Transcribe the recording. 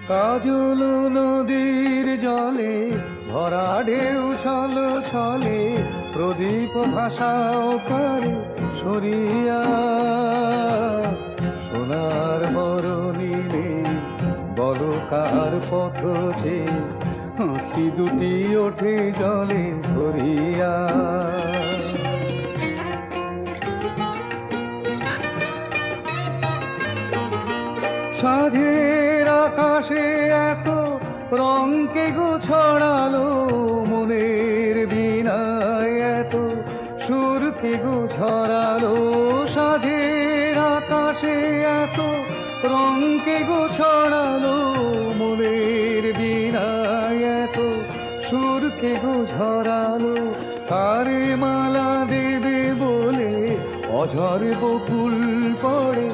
কাজল নদীর জলে ভরা ঢেউ ছল ছলে প্রদীপ ভাষাও করে সরিয়া সোনার বরণিলে বলকার পথ চেয়ে আঁখি দুটি ওঠে জলে ভরিয়া। সাঁঝের আকাশে এত রঙকে গো ছড়ালো, মনের বীণায় এত সুরকে গো ছড়ালো। সাঁঝের আকাশে এত রঙকে গো ছড়ালো, মনের বীণায় এত সুরকে গো ঝরালো। কারে মালা দেবে বলে অঝর বকুল পড়ে